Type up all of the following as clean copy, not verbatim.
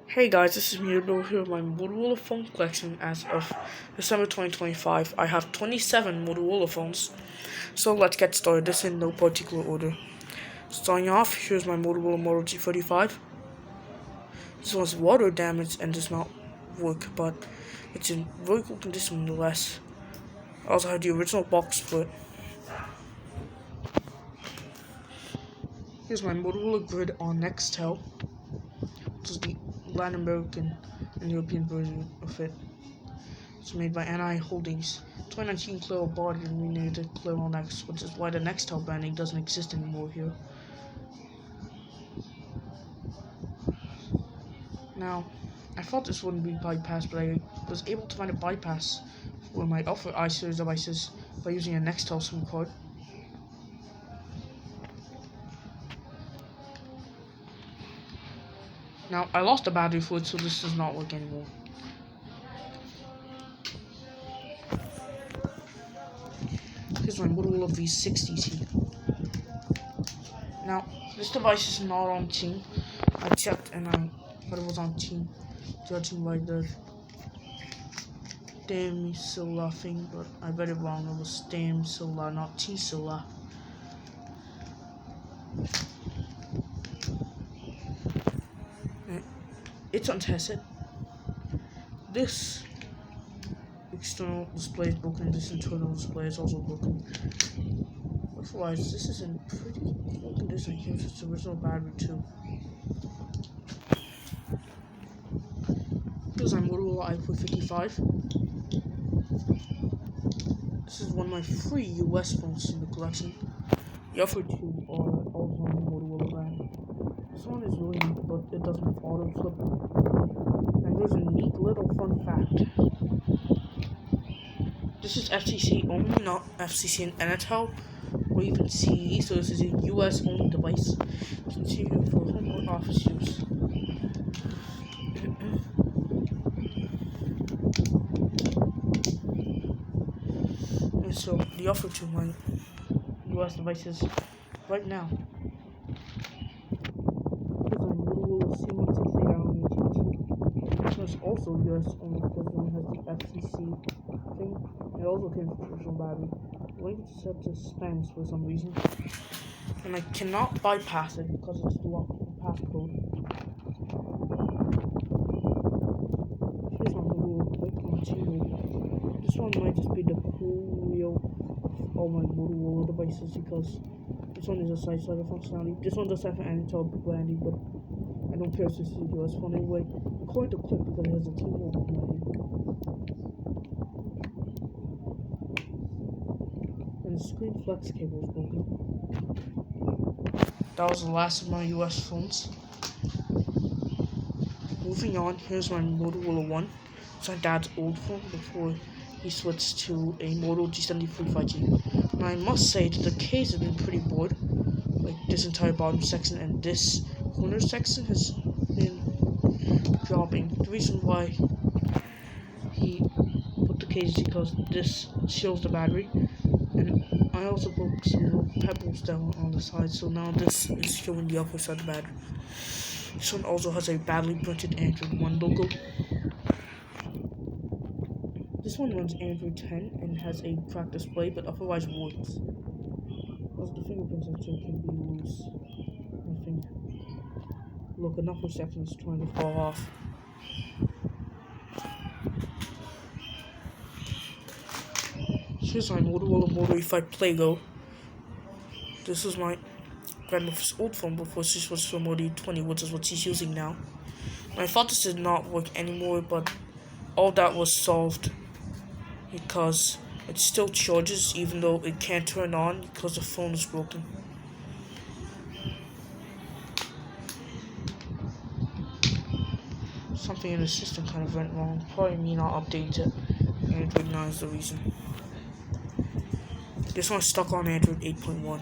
Hey guys, this is Mutable here with my Motorola phone collection as of December 2025. I have 27 Motorola phones, so let's get started. This in no particular order. Starting off, here's my Motorola Moto G45. This one's water damaged and does not work, but it's in very good condition nonetheless. I also have the original box for it. Here's my Motorola Grid on Nextel, which is the Latin American and European version of it. It's made by NI Holdings. 2019 Claro bought it and renamed it Claro Next, which is why the Nextel branding doesn't exist anymore here. Now, I thought this wouldn't be bypassed, but I was able to find a bypass for my Alpha I-series devices by using a Nextel SIM card. Now, I lost the battery for it, so this does not work anymore. Here's my Motorola V60T. Now, this device is not on Team. I checked and I thought it was on Team, judging by the Stem Silla thing, but I read it wrong. It was Stem Silla, not T Silla. It's untested. This external display is broken, this internal display is also broken. Otherwise, this is in pretty good condition. Here's its original battery too. Here's my Motorola i455. This is one of my free US phones in the collection. The other two are also on the Motorola brand. This one is really neat, but it doesn't have auto flip. And there's a neat little fun fact. This is FCC only, not FCC and NTL, or even CE, so this is a US only device. You can see here for home or office use. And so, the offer to my US devices right now. It's also US only because it only has the FCC thing. It also came with original battery. The link is set to Spanish for some reason, and I cannot bypass it because it's locked with the passcode. Here's my Motorola Quick Continue. This one might just be the coolio of all my Motorola devices because this one is a side-slider functionality. This one does have an Intel branding, but I don't care if this is a US phone anyway. I call it the Quick because it has a T-Mobile branding. And the screen flex cable is broken. That was the last of my US phones. Moving on, here's my Motorola One. It's my dad's old phone before he switched to a Moto G73 5G. And I must say that the case has been pretty bored. Like this entire bottom section and this corner section has been dropping. The reason why he put the case is because this shields the battery, and I also put some little pebbles down on the side, so now this is showing the upper side of the battery. This one also has a badly printed Android 1 logo. This one runs Android 10 and has a cracked display, but otherwise works. Also, the fingerprint sensor can be loose. I think. Look, an upper section is trying to fall off. Here's my Motorola Moto E5 Playgo. This is my grandmother's old phone before she switched to a Moto E20, which is what she's using now. And I thought this did not work anymore, but all that was solved because it still charges even though it can't turn on because the phone is broken. Something in the system kind of went wrong. Probably me not updating it. Android 9 is the reason. This one's stuck on Android 8.1.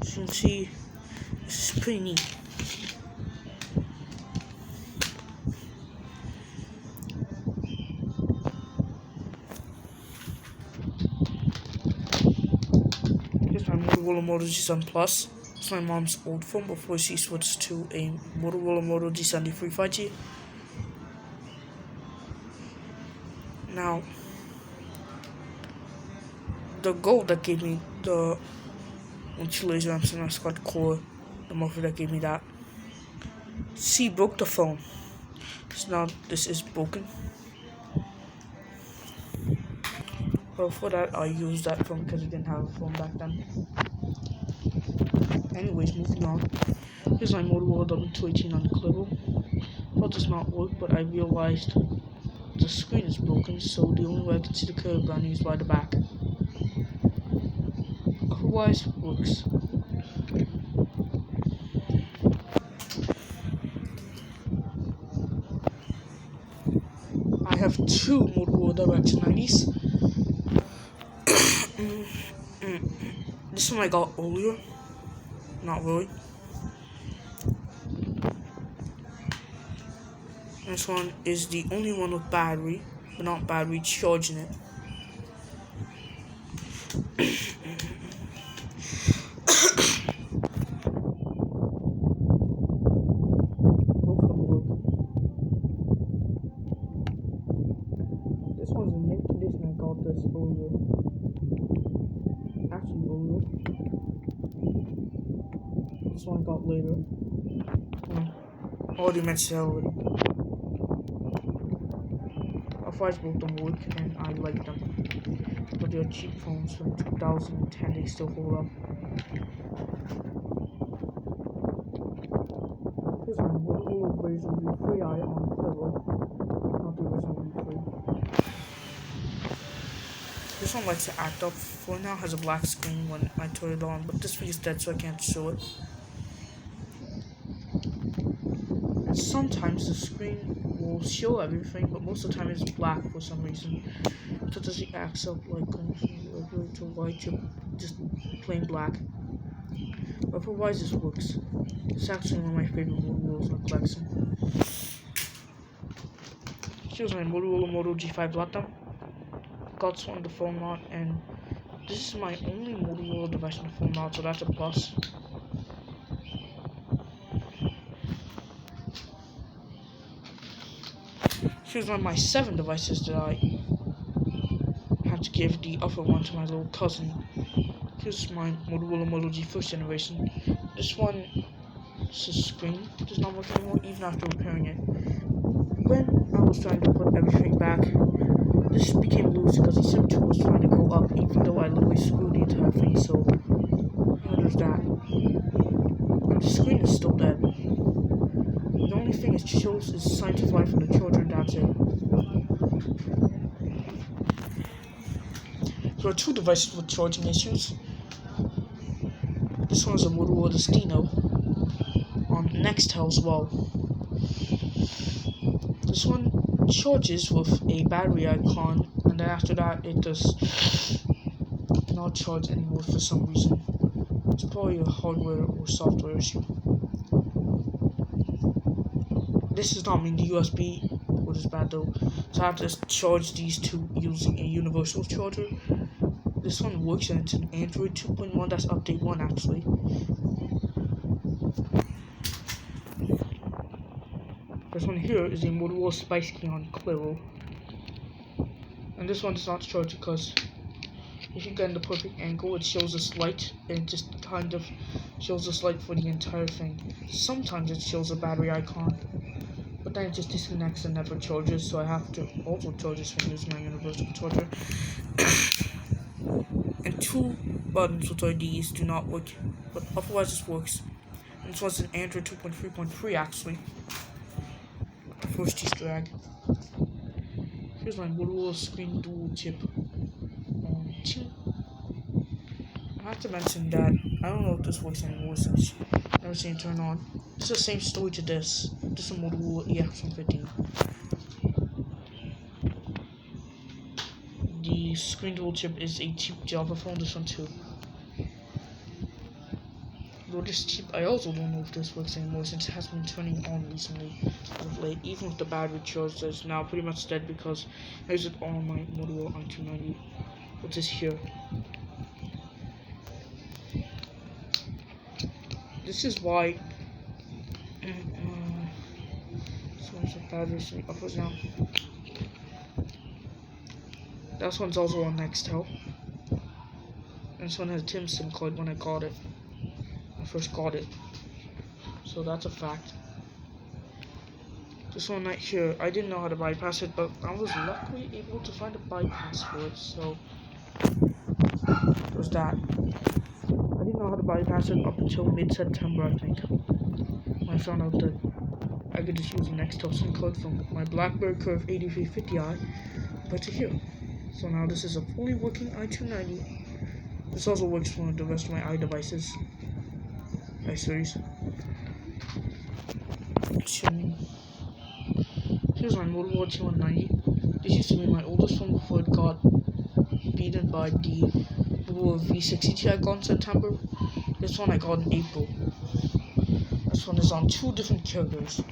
As you can see, this is pretty neat. Here's my Motorola Moto G7 Plus. It's my mom's old phone before she switched to a Motorola Moto G73 5G. Now, the gold that gave me the 2 laser amps and a squad core, the muffler that gave me that, she broke the phone. So now this is broken. But for that, I used that phone because I didn't have a phone back then. Anyways, moving on. Here's my Motorola W218 on the Clipper. Well, does not work, but I realized the screen is broken, so the only way I can see the curve gun is by the back. Otherwise, it works. I have 2 Motorola Direct 90s. This one I got earlier. Not really. This one is the only one with battery, but not battery charging it. Both of them work. This one's in mint condition. I got this earlier. Actually, earlier. This one I got later. Already mentioned already. Otherwise, both of them work, and I like them. But they're cheap phones from 2010. They still hold up. Here's my Motorola Razr V3i on Clever. Not the original V3. This one likes to act up. For now, has a black screen when I turn it on, but this video is dead, so I can't show it. And sometimes the screen will show everything, but most of the time it's black for some reason. So does it acts up like going from regular to white to just plain black. But otherwise, this works. It's actually one of my favorite Motorola's in my collection. Here's my Motorola Moto G5 Latam. Got this one on the phone mount, and this is my only Motorola device on the phone mount, so that's a plus. Here's one of my 7 devices that I had to give the other one to my little cousin. Here's my Motorola Moto G first generation. This one, this screen does not work anymore even after repairing it. When I was trying to put everything back, this became loose because the SIM 2 was trying to go up even though I literally screwed the entire thing, so there's that. And the screen is still dead. The only thing it shows is sign to fly from the charger, that's it. There are 2 devices with charging issues. This one is a Motorola Destino on Nextel as well. This one charges with a battery icon, and then after that it does not charge anymore for some reason. It's probably a hardware or software issue. This does not mean the USB port is bad though, so I have to charge these 2 using a universal charger. This one works, and it's an Android 2.1, that's update 1 actually. This one here is a Motorola Spice Key on Cliro. And this one does not charge because if you get in the perfect angle, it shows this light, and it just kind of shows this light for the entire thing. Sometimes it shows a battery icon, but then it just disconnects and never charges, so I have to also charge this one using my universal charger. And 2 buttons with IDs do not work, but otherwise this works. And this was an Android 2.3.3 actually. First Easter egg. Here's my Motorola screen dual chip on 2. I have to mention that I don't know if this works anymore since I've never seen it turn on. It's the same story to this. This is a Motorola EX115. The screen dual chip is a cheap Java phone, this one too. Though this cheap, I also don't know if this works anymore since it has been turning on recently of late. Even with the battery charge that's now pretty much dead because I use it on my Motorola i290, which is here. this is why. So much of bad recently upwards now. That one's also on Nextel. And this one has Tim's SIM card when I got it. I first got it. So that's a fact. This one right here, I didn't know how to bypass it, but I was luckily able to find a bypass for it, so there's that. I didn't know how to bypass it up until mid-September, I think. When I found out that I could just use the Nextel SIM card from my BlackBerry Curve 8350i right to here. So now this is a fully working i290. This also works for the rest of my iDevices. iSeries. Here's my Motorola T190. This used to be my oldest phone before it got beaten by the Motorola V60 Ti I got in September. This one I got in April. This one is on two different carriers.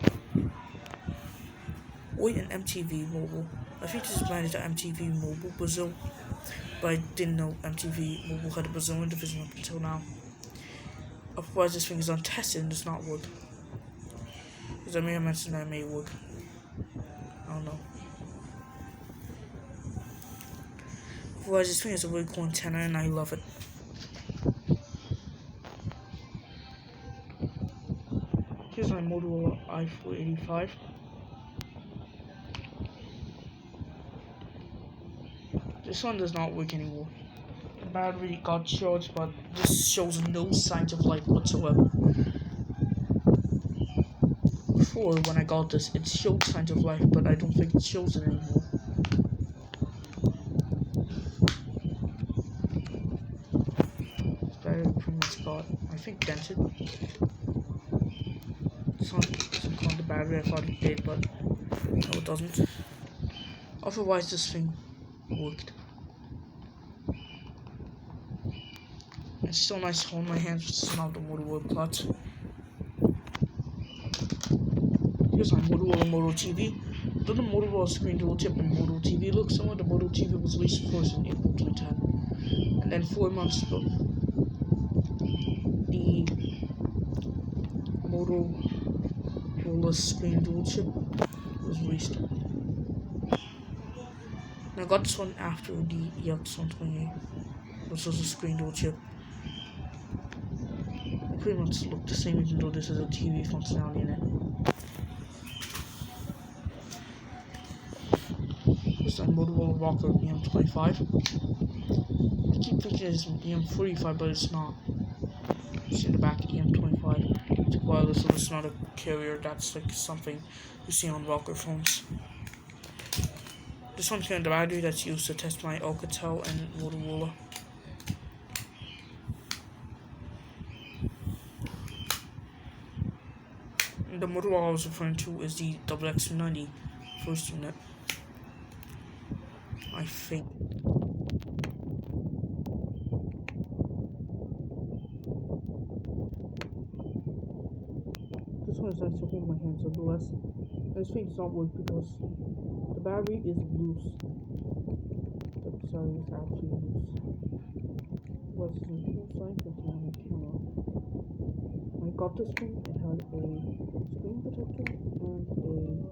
Wait, an MTV Mobile. I think this is managed at MTV Mobile Brazil, but I didn't know MTV Mobile had a Brazilian division up until now. Otherwise, this thing is untested and does not work. Because I may have mentioned that it may work. I don't know. Otherwise, this thing is a really cool antenna and I love it. Here's my Motorola i485. This one does not work anymore. The battery got charged, but this shows no signs of life whatsoever. Before, when I got this, it showed signs of life, but I don't think it shows it anymore. This battery pretty much got, I think, dented. This one doesn't count the battery, I thought it did, but no, it doesn't. Otherwise, this thing worked. It's still nice to hold my hands to smell the Motorola clutch. Here's my Motorola Moto TV. Though the Motorola screen dual chip and Moto TV look similar, the Moto TV was released first in April 2010. And then 4 months ago, the Motorola screen dual chip was released. And I got this one after the EX128, which was a screen dual chip. It pretty much looked the same even though this has a TV functionality in it. This is a Motorola Rocker EM25. I keep thinking it's an EM45, but it's not. It's in the back, EM25. It's wireless, so it's not a carrier. That's like something you see on Rocker phones. This one's got the battery that's used to test my Alcatel and Motorola. The Motorola I was referring to is the XX90 first unit. I think. This one is nice to hold my hands nonetheless. This thing does not work because the battery is loose. Sorry, it's actually loose. What's the cool sign for on the camera? When I got this thing, it had a screen protector and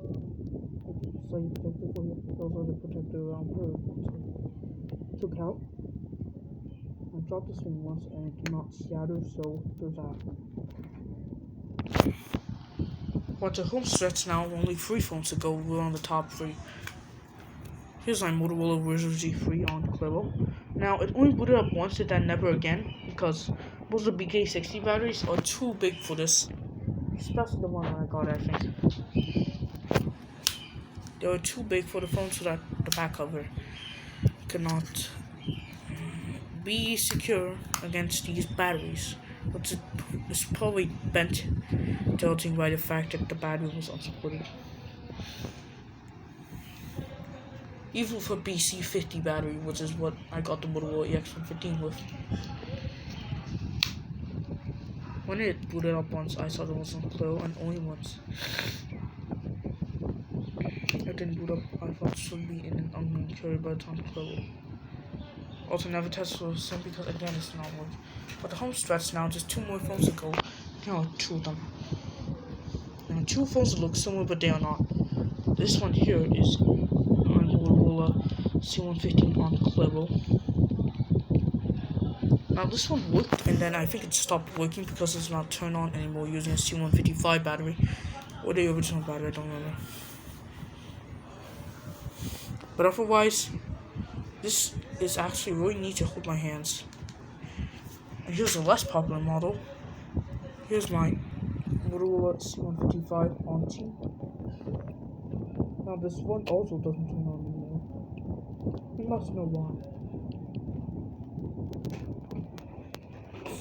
a side protector for it. Those are the protector around her. So took out. I dropped this thing once and it did not shatter, so there's that. Watch the home stretch now, only 3 phones to go, we're on the top 3. Here's my Motorola Razr Z3 on Clevo. Now, it only booted up once and then never again, because most of the BK60 batteries are too big for this. Especially the one I got, I think. They were too big for the phone so that the back cover cannot be secure against these batteries. But it's probably bent, judging by the fact that the battery was unsupported. Even for BC50 battery, which is what I got the Motorola EX115 with. When it booted up once, I saw it was on Clevo, and only once. It didn't boot up, I thought it should be in an unknown carrier, but it's on Clevo. Also, never test for SIM because again it's not working. But the home stretch now, just 2 more phones to go. Here are two of them. Now, two phones look similar, but they are not. This one here is my Motorola C115 on Clevo. Now, this one worked, and then I think it stopped working because it's not turned on anymore using a C155 battery. Or the original battery, I don't remember. But otherwise, this is actually really neat to hold my hands. And here's a less popular model. Here's my Motorola C155 on T. Now this one also doesn't turn on anymore. You must know why.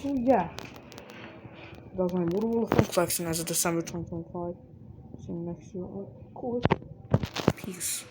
So yeah, that was my Motorola phone collection as of December 2025. See you next year, of course. Peace.